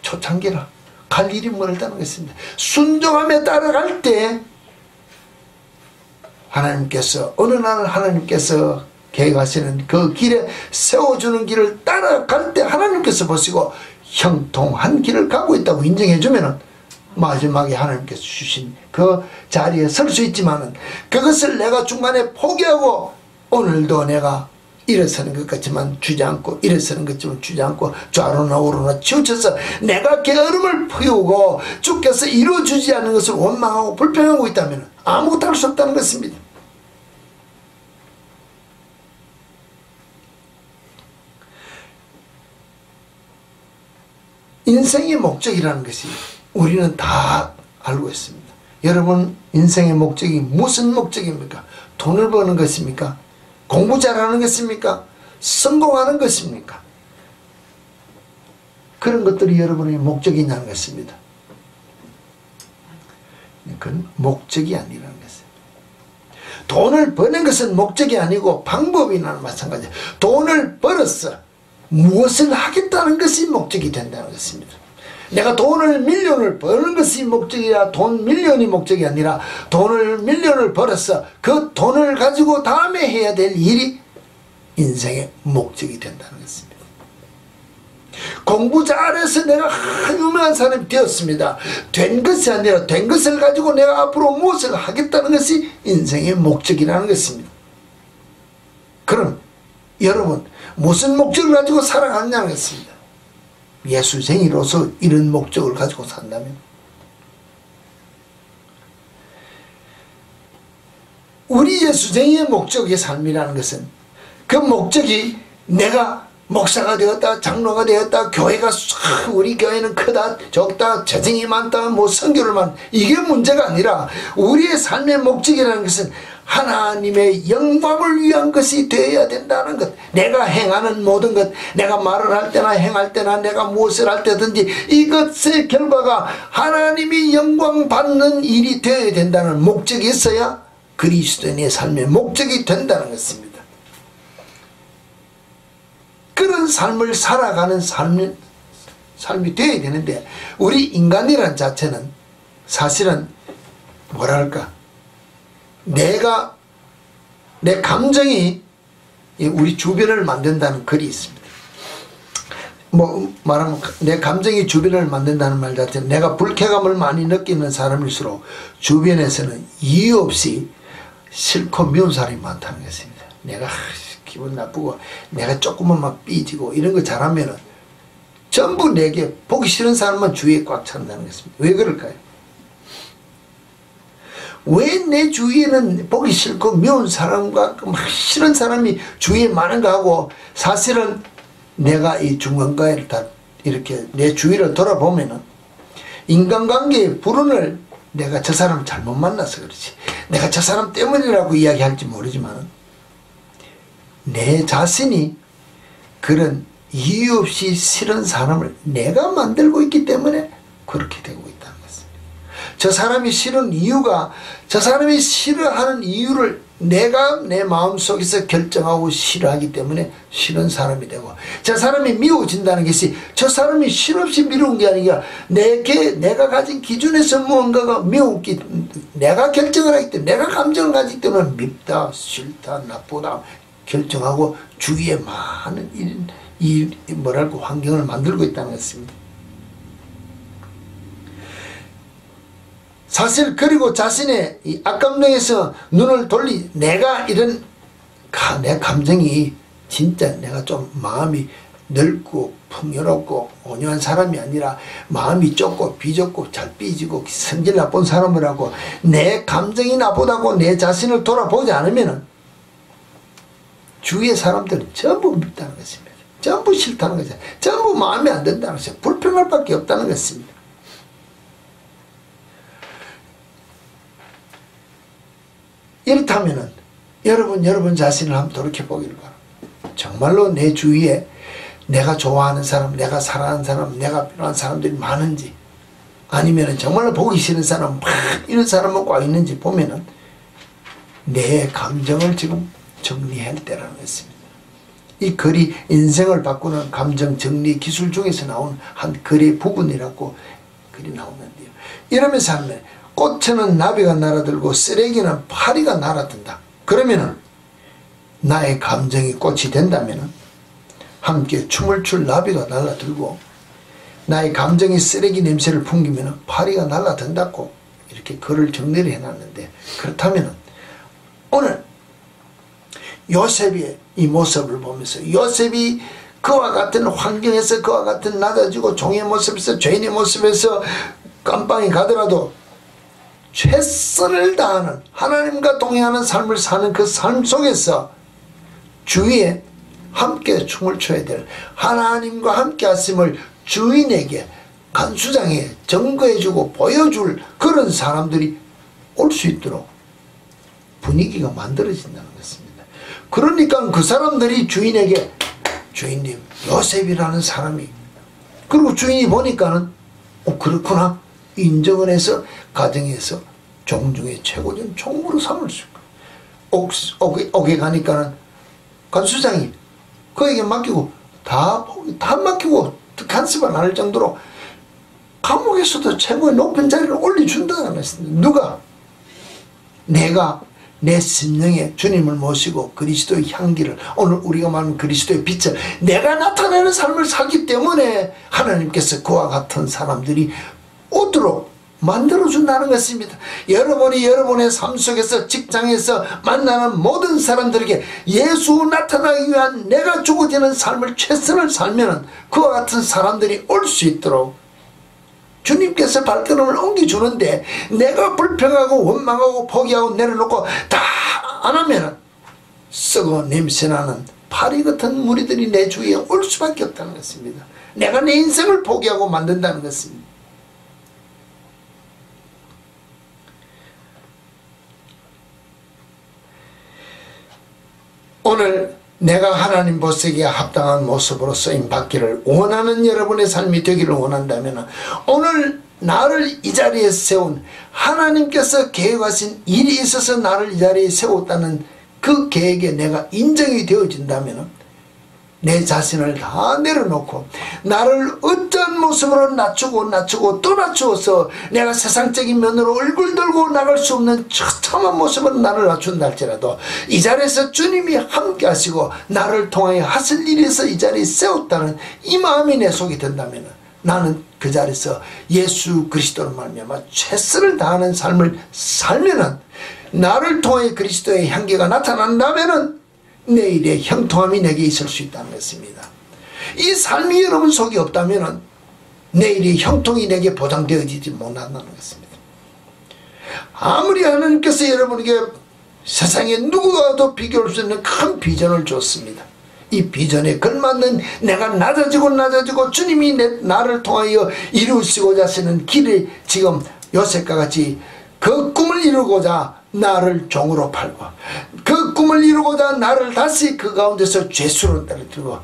초창기라 갈 일이 멀다는 것입니다. 순종하며 따라갈 때 하나님께서 어느 날 하나님께서 계획하시는 그 길에 세워주는 길을 따라갈 때 하나님께서 보시고 형통한 길을 가고 있다고 인정해 주면은 마지막에 하나님께서 주신 그 자리에 설 수 있지만은 그것을 내가 중간에 포기하고 오늘도 내가 일어서는 것 같지만 주저앉고 일어서는 것 같지만 주저앉고 좌로나 우로나 치우쳐서 내가 게으름을 피우고 주께서 이루어주지 않는 것을 원망하고 불평하고 있다면 아무것도 할 수 없다는 것입니다. 인생의 목적이라는 것이 우리는 다 알고 있습니다. 여러분 인생의 목적이 무슨 목적입니까? 돈을 버는 것입니까? 공부 잘하는 것입니까? 성공하는 것입니까? 그런 것들이 여러분의 목적이냐는 것입니다. 그건 목적이 아니라는 것입니다. 돈을 버는 것은 목적이 아니고 방법이나 마찬가지예요. 돈을 벌어서 무엇을 하겠다는 것이 목적이 된다는 것입니다. 내가 돈을 밀ион을 버는 것이 목적이라 돈 밀ион이 목적이 아니라 돈을 밀ион을 벌어서 그 돈을 가지고 다음에 해야 될 일이 인생의 목적이 된다는 것입니다. 공부 잘해서 내가 유명한 사람이 되었습니다. 된 것이 아니라 된 것을 가지고 내가 앞으로 무엇을 하겠다는 것이 인생의 목적이라는 것입니다. 그럼 여러분 무슨 목적을 가지고 살아가느냐는 것입니다. 예수쟁이로서 이런 목적을 가지고 산다면 우리 예수쟁이의 목적의 삶이라는 것은 그 목적이 내가 목사가 되었다 장로가 되었다 교회가 우리 교회는 크다 적다 재정이 많다 선교를 많다 이게 문제가 아니라 우리의 삶의 목적이라는 것은 하나님의 영광을 위한 것이 되어야 된다는 것. 내가 행하는 모든 것 내가 말을 할 때나 행할 때나 내가 무엇을 할 때든지 이것의 결과가 하나님이 영광 받는 일이 되어야 된다는 목적이 있어야 그리스도인의 삶의 목적이 된다는 것입니다. 그런 삶을 살아가는 삶이 되어야 되는데 우리 인간이란 자체는 사실은 뭐랄까 내 감정이 우리 주변을 만든다는 글이 있습니다. 말하면 내 감정이 주변을 만든다는 말 자체는 내가 불쾌감을 많이 느끼는 사람일수록 주변에서는 이유 없이 싫고 미운 사람이 많다는 것입니다. 내가 기분 나쁘고 내가 조금만 막 삐지고 이런 거 잘하면은 전부 내게 보기 싫은 사람만 주위에 꽉 찬다는 것입니다. 왜 그럴까요? 왜 내 주위에는 보기 싫고 미운 사람과 막 싫은 사람이 주위에 많은가 하고, 사실은 내가 이 중간가에 다 이렇게 내 주위를 돌아보면은 인간관계의 불운을 내가 저 사람 잘못 만나서 그렇지, 내가 저 사람 때문이라고 이야기할지 모르지만 내 자신이 그런 이유 없이 싫은 사람을 내가 만들고 있기 때문에 그렇게 되고 있다는 것입니다. 저 사람이 싫은 이유가, 저 사람이 싫어하는 이유를 내가 내 마음속에서 결정하고 싫어하기 때문에 싫은 사람이 되고, 저 사람이 미워진다는 것이 저 사람이 싫없이 미운 게 아니라 내가 가진 기준에서 무언가가 미웠기, 내가 결정을 하기 때문에, 내가 감정을 가지기 때문에 밉다, 싫다, 나쁘다 결정하고 주위에 많은 환경을 만들고 있다는 것입니다. 사실 그리고 자신의 이 악감정에서 눈을 내가 이런 내 감정이 진짜 내가 좀 마음이 넓고 풍요롭고 온유한 사람이 아니라 마음이 좁고 비좁고 잘 삐지고 성질 나쁜 사람을 하고 내 감정이 나쁘다고 내 자신을 돌아보지 않으면 주위의 사람들은 전부 밉다는 것입니다. 전부 싫다는 것입니다. 전부 마음에 안 든다는 것입니다. 불평할 밖에 없다는 것입니다. 이렇다면은 여러분 자신을 한번 돌이켜보기를 바랍니다. 정말로 내 주위에 내가 좋아하는 사람, 내가 사랑하는 사람, 내가 필요한 사람들이 많은지, 아니면 정말로 보기 싫은 사람, 막 이런 사람만 꽉 있는지 보면은 내 감정을 지금 정리할 때라는 것입니다. 이 글이 인생을 바꾸는 감정 정리 기술 중에서 나온 한 글의 부분이라고 글이 나오는데요. 이러면서 하면 꽃에는 나비가 날아들고 쓰레기는 파리가 날아든다. 그러면은 나의 감정이 꽃이 된다면은 함께 춤을 출 나비가 날아들고, 나의 감정이 쓰레기 냄새를 풍기면은 파리가 날아든다고 이렇게 글을 정리를 해놨는데, 그렇다면은 오늘 요셉의 이 모습을 보면서, 요셉이 그와 같은 환경에서, 그와 같은 낮아지고 종의 모습에서, 죄인의 모습에서 깜빵에 가더라도 최선을 다하는 하나님과 동행하는 삶을 사는 그 삶 속에서 주위에 함께 춤을 춰야 될, 하나님과 함께 하심을 주인에게, 간수장에 증거해주고 보여줄 그런 사람들이 올 수 있도록 분위기가 만들어진다는 것입니다. 그러니까 그 사람들이 주인에게, 주인님 요셉이라는 사람이, 그리고 주인이 보니까는 그렇구나 인정을 해서 가정에서 종 중에 최고진 종으로 삼을 수 있고, 옥에 가니까는 간수장이 그에게 맡기고 다 맡기고 간섭을 안 할 정도로 감옥에서도 최고의 높은 자리를 올려준다는 것입니다. 누가? 내가 내 심령에 주님을 모시고 그리스도의 향기를, 오늘 우리가 말하는 그리스도의 빛을 내가 나타내는 삶을 살기 때문에 하나님께서 그와 같은 사람들이 오도록 만들어준다는 것입니다. 여러분이 여러분의 삶 속에서, 직장에서 만나는 모든 사람들에게 예수 나타나기 위한 내가 주어지는 삶을 최선을 살면 그와 같은 사람들이 올 수 있도록 주님께서 발걸음을 옮겨주는데, 내가 불평하고 원망하고 포기하고 내려놓고 다 안 하면 썩어 냄새나는 파리 같은 무리들이 내 주위에 올 수밖에 없다는 것입니다. 내가 내 인생을 포기하고 만든다는 것입니다. 오늘 내가 하나님 보시기에 합당한 모습으로 쓰임받기를 원하는 여러분의 삶이 되기를 원한다면, 오늘 나를 이 자리에 세운 하나님께서 계획하신 일이 있어서 나를 이 자리에 세웠다는 그 계획에 내가 인정이 되어진다면, 내 자신을 다 내려놓고 나를 어떤 모습으로 낮추고 또 낮추어서 내가 세상적인 면으로 얼굴 들고 나갈 수 없는 처참한 모습으로 나를 낮춘다 할지라도 이 자리에서 주님이 함께 하시고 나를 통하여 하실 일에서 이 자리에 세웠다는 이 마음이 내 속에 든다면, 나는 그 자리에서 예수 그리스도로 말미암아 최선을 다하는 삶을 살면은, 나를 통해 그리스도의 향기가 나타난다면은 내일의 형통함이 내게 있을 수 있다는 것입니다. 이 삶이 여러분 속에 없다면 내일의 형통이 내게 보장되어지지 못한다는 것입니다. 아무리 하나님께서 여러분에게 세상에 누구와도 비교할 수 있는 큰 비전을 줬습니다. 이 비전에 걸맞는 내가 낮아지고 주님이 나를 통하여 이루시고자 하시는 길이 지금 요셉과 같이 그 꿈을 이루고자 나를 종으로 팔고 그 꿈을 이루고자 나를 다시 그 가운데서 죄수로 떨어뜨리고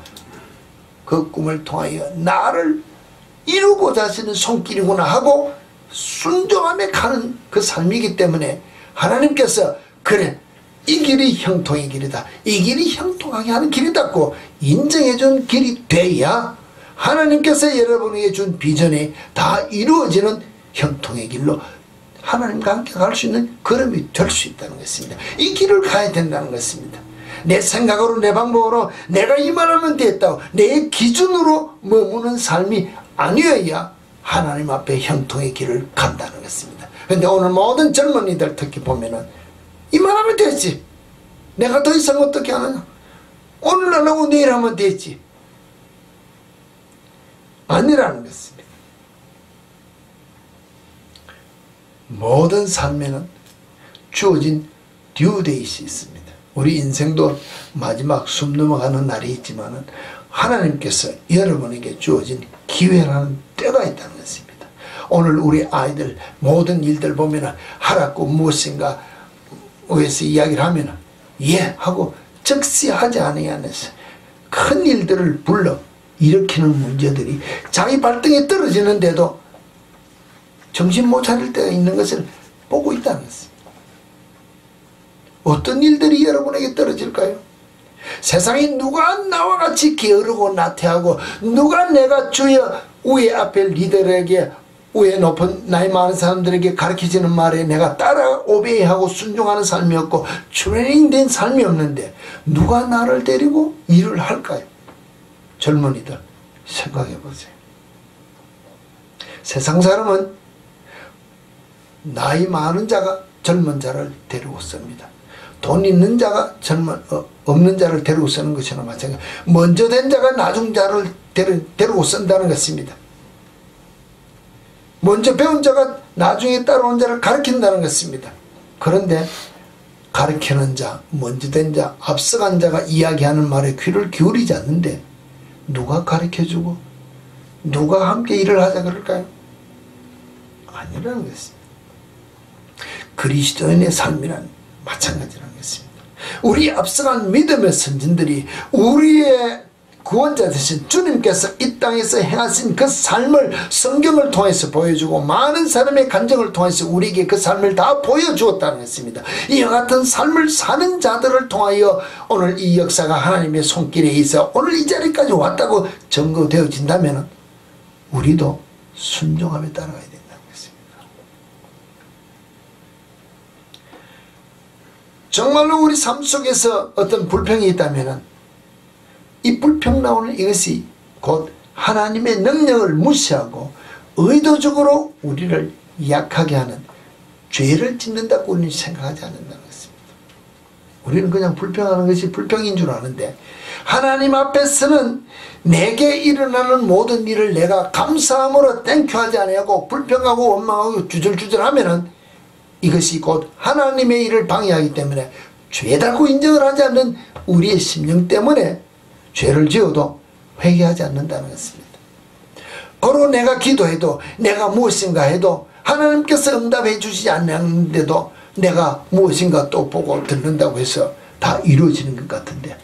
그 꿈을 통하여 나를 이루고자 하시는 손길이구나 하고 순종함에 가는 그 삶이기 때문에 하나님께서 그래 이 길이 형통의 길이다, 이 길이 형통하게 하는 길이다고 인정해준 길이 돼야 하나님께서 여러분에게 준 비전이 다 이루어지는 형통의 길로 하나님과 함께 갈 수 있는 걸음이 될 수 있다는 것입니다. 이 길을 가야 된다는 것입니다. 내 생각으로 내 방법으로 내가 이만하면 됐다고 내 기준으로 머무는 삶이 아니어야 하나님 앞에 형통의 길을 간다는 것입니다. 그런데 오늘 모든 젊은이들 특히 보면은 이만하면 됐지, 내가 더 이상 어떻게 하느냐, 오늘 안 하고 내일 하면 됐지, 아니라는 것입니다. 모든 삶에는 주어진 듀데이시 있습니다. 우리 인생도 마지막 숨 넘어가는 날이 있지만은 하나님께서 여러분에게 주어진 기회라는 때가 있다는 것입니다. 오늘 우리 아이들 모든 일들 보면은 하라고 무엇인가 위해서 이야기를 하면은 예 하고 즉시 하지 않으면서 큰 일들을 불러 일으키는 문제들이 자기 발등에 떨어지는데도 정신 못 차릴 때가 있는 것을 보고 있다는 것입니다. 어떤 일들이 여러분에게 떨어질까요? 세상에 누가 나와 같이 게으르고 나태하고 누가 내가 주여 위에 앞에 리더에게 위에 높은 나이 많은 사람들에게 가르쳐지는 말에 내가 따라 오베이하고 순종하는 삶이 없고 트레이닝된 삶이 없는데 누가 나를 데리고 일을 할까요? 젊은이들 생각해 보세요. 세상 사람은 나이 많은 자가 젊은 자를 데리고 씁니다. 돈 있는 자가 없는 자를 데리고 쓰는 것이나 마찬가지. 먼저 된 자가 나중 자를 데리고 쓴다는 것입니다. 먼저 배운 자가 나중에 따라온 자를 가르친다는 것입니다. 그런데 가르치는 자, 먼저 된 자, 앞서간 자가 이야기하는 말에 귀를 기울이지 않는데 누가 가르쳐주고 누가 함께 일을 하자 그럴까요? 아니라는 것입니다. 그리스도인의 삶이란 마찬가지라는 것입니다. 우리 앞서간 믿음의 선진들이 우리의 구원자 되신 주님께서 이 땅에서 행하신 그 삶을 성경을 통해서 보여주고 많은 사람의 간증을 통해서 우리에게 그 삶을 다 보여주었다는 것입니다. 이와 같은 삶을 사는 자들을 통하여 오늘 이 역사가 하나님의 손길에 있어 오늘 이 자리까지 왔다고 증거되어진다면 우리도 순종함에 따라가야 된다는 것입니다. 정말로 우리 삶 속에서 어떤 불평이 있다면 이 불평 나오는 이것이 곧 하나님의 능력을 무시하고 의도적으로 우리를 약하게 하는 죄를 짓는다고 우리는 생각하지 않는다는 것입니다. 우리는 그냥 불평하는 것이 불평인 줄 아는데 하나님 앞에서는 내게 일어나는 모든 일을 내가 감사함으로 땡큐하지 아니하고 불평하고 원망하고 주절주절하면은 이것이 곧 하나님의 일을 방해하기 때문에 죄다고 인정을 하지 않는 우리의 심령 때문에 죄를 지어도 회개하지 않는다는 것입니다. 고로 내가 기도해도 내가 무엇인가 해도 하나님께서 응답해 주시지 않는데도 내가 무엇인가 또 보고 듣는다고 해서 다 이루어지는 것 같은데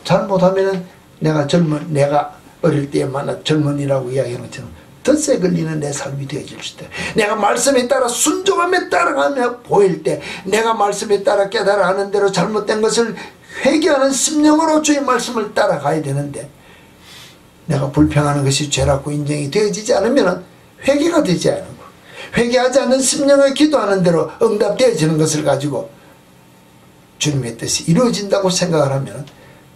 잘못하면은 내가 어릴 때 만난 젊은이라고 이야기하는 것처럼 덫에 걸리는 내 삶이 되어질 때 내가 말씀에 따라 순종함에 따라가며 보일 때 내가 말씀에 따라 깨달아 하는 대로 잘못된 것을 회개하는 심령으로 주의 말씀을 따라가야 되는데 내가 불평하는 것이 죄라고 인정이 되어지지 않으면 회개가 되지 않고 회개하지 않는 심령을 기도하는 대로 응답되어지는 것을 가지고 주님의 뜻이 이루어진다고 생각을 하면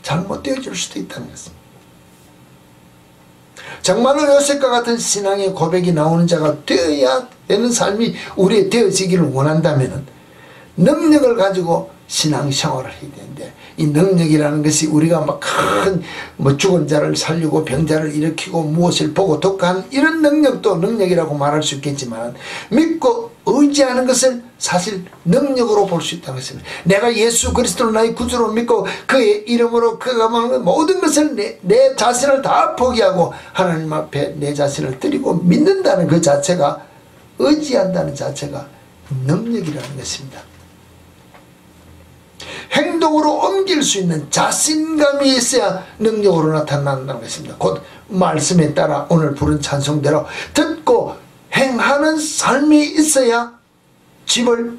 잘못되어질 수도 있다는 것입니다. 정말로 요셉과 같은 신앙의 고백이 나오는 자가 되어야 되는 삶이 우리의 되어지기를 원한다면 능력을 가지고 신앙생활을 해야 되는데, 이 능력이라는 것이 우리가 막 큰 죽은 자를 살리고 병자를 일으키고 무엇을 보고 독한 이런 능력도 능력이라고 말할 수 있겠지만, 믿고 의지하는 것을 사실 능력으로 볼 수 있다는 것입니다. 내가 예수 그리스도를 나의 구주로 믿고 그의 이름으로 그가 말하는 모든 것을 내 자신을 다 포기하고 하나님 앞에 내 자신을 드리고 믿는다는 그 자체가, 의지한다는 자체가 능력이라는 것입니다. 행동으로 옮길 수 있는 자신감이 있어야 능력으로 나타난다는 것입니다. 곧 말씀에 따라 오늘 부른 찬송대로 듣고 행하는 삶이 있어야 집을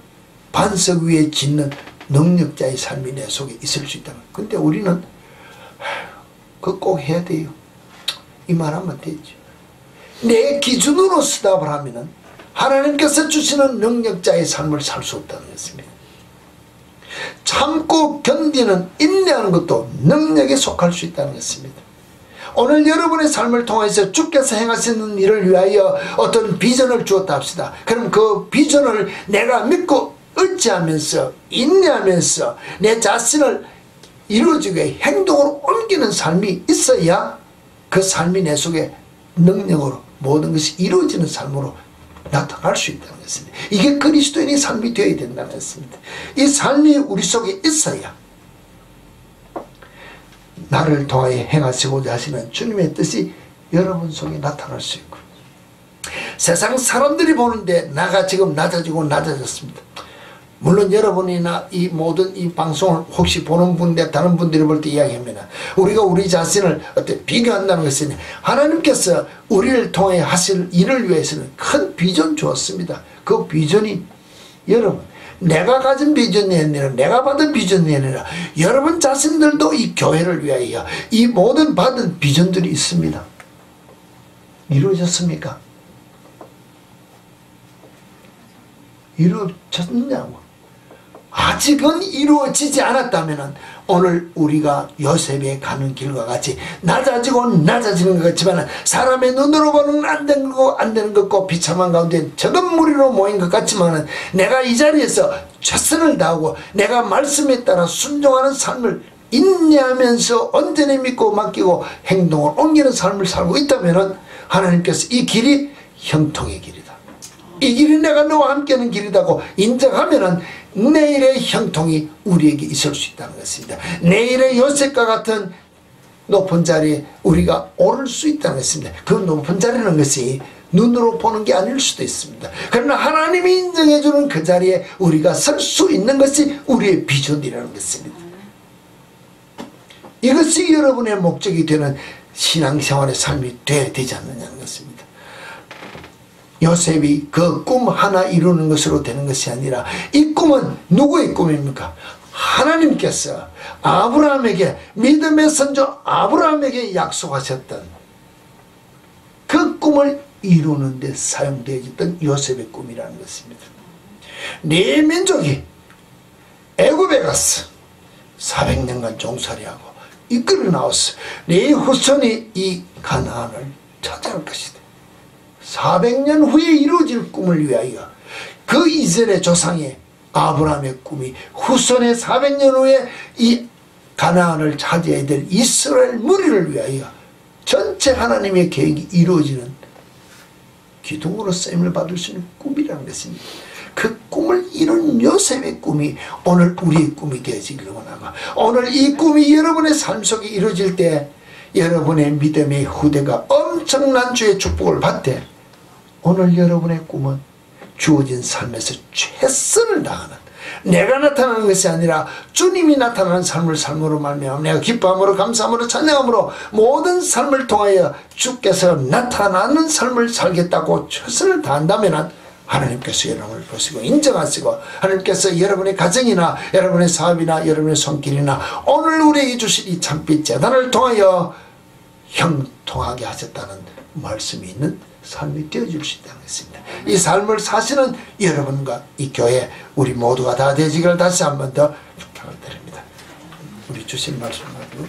반석 위에 짓는 능력자의 삶이 내 속에 있을 수 있다는 거예요. 근데 우리는 그거 꼭 해야 돼요. 이 말하면 되죠. 내 기준으로 스탑을 하면은 하나님께서 주시는 능력자의 삶을 살 수 없다는 것입니다. 참고 견디는 인내하는 것도 능력에 속할 수 있다는 것입니다. 오늘 여러분의 삶을 통해서 주께서 행하시는 일을 위하여 어떤 비전을 주었다 합시다. 그럼 그 비전을 내가 믿고 의지하면서 인내하면서 내 자신을 이루어지게 행동으로 옮기는 삶이 있어야 그 삶이 내 속에 능력으로 모든 것이 이루어지는 삶으로 나타날 수 있다는 것입니다. 이게 그리스도인의 삶이 되어야 된다는 것입니다. 이 삶이 우리 속에 있어야 나를 통하여 행하시고자 하시는 주님의 뜻이 여러분 속에 나타날 수 있고, 세상 사람들이 보는데 나가 지금 낮아지고 낮아졌습니다. 물론 여러분이나 이 모든 이 방송을 혹시 보는 분들, 다른 분들이 볼 때 이야기합니다. 우리가 우리 자신을 어떻게 비교한다는 것은 하나님께서 우리를 통해 하실 일을 위해서는 큰 비전 주었습니다. 그 비전이 여러분, 내가 가진 비전이 아니라 내가 받은 비전이 아니라 여러분 자신들도 이 교회를 위하여 이 모든 받은 비전들이 있습니다. 이루어졌습니까? 이루어졌느냐고. 아직은 이루어지지 않았다면 오늘 우리가 요셉에 가는 길과 같이 낮아지고 낮아지는 것 같지만 사람의 눈으로 보는 안 되는 것 같고 비참한 가운데 적은 무리로 모인 것 같지만 내가 이 자리에서 최선을 다하고 내가 말씀에 따라 순종하는 삶을 인내하면서 온전히 믿고 맡기고 행동을 옮기는 삶을 살고 있다면 하나님께서 이 길이 형통의 길이다, 이 길이 내가 너와 함께하는 길이다고 인정하면은 내일의 형통이 우리에게 있을 수 있다는 것입니다. 내일의 요셉과 같은 높은 자리에 우리가 오를 수 있다는 것입니다. 그 높은 자리라는 것이 눈으로 보는 게 아닐 수도 있습니다. 그러나 하나님이 인정해주는 그 자리에 우리가 설 수 있는 것이 우리의 비전이라는 것입니다. 이것이 여러분의 목적이 되는 신앙생활의 삶이 되어야 되지 않느냐는 것입니다. 요셉이 그 꿈 하나 이루는 것으로 되는 것이 아니라 이 꿈은 누구의 꿈입니까? 하나님께서 아브라함에게, 믿음의 선조 아브라함에게 약속하셨던 그 꿈을 이루는 데 사용되어졌던 요셉의 꿈이라는 것입니다. 네 민족이 애굽에 가서 400년간 종살이하고 이끌어 나왔어. 네 후손이 이 가나안을 차지할 것이다. 400년 후에 이루어질 꿈을 위하여 그 이스라엘의 조상의 아브라함의 꿈이 후손의 400년 후에 이 가나안을 차지해야 될 이스라엘 무리를 위하여 전체 하나님의 계획이 이루어지는 기둥으로 쓰임을 받을 수 있는 꿈이라는 것입니다. 그 꿈을 이룬 요셉의 꿈이 오늘 우리의 꿈이 되어지기를 원하고, 오늘 이 꿈이 여러분의 삶 속에 이루어질 때 여러분의 믿음의 후대가 엄청난 주의 축복을 받되, 오늘 여러분의 꿈은 주어진 삶에서 최선을 다하는, 내가 나타나는 것이 아니라 주님이 나타나는 삶을 삶으로 말미암아 내가 기뻐함으로 감사함으로 찬양함으로 모든 삶을 통하여 주께서 나타나는 삶을 살겠다고 최선을 다한다면 하나님께서 여러분을 보시고 인정하시고, 하나님께서 여러분의 가정이나 여러분의 사업이나 여러분의 손길이나 오늘 우리에게 주신 이 참빛 재단을 통하여 형통하게 하셨다는 말씀이 있는 삶이 되어줄 수 있다는 것입니다. 이 삶을 사시는 여러분과 이 교회 우리 모두가 다 되시기를 다시 한 번 더 축복을 드립니다. 우리 주신 말씀 가지고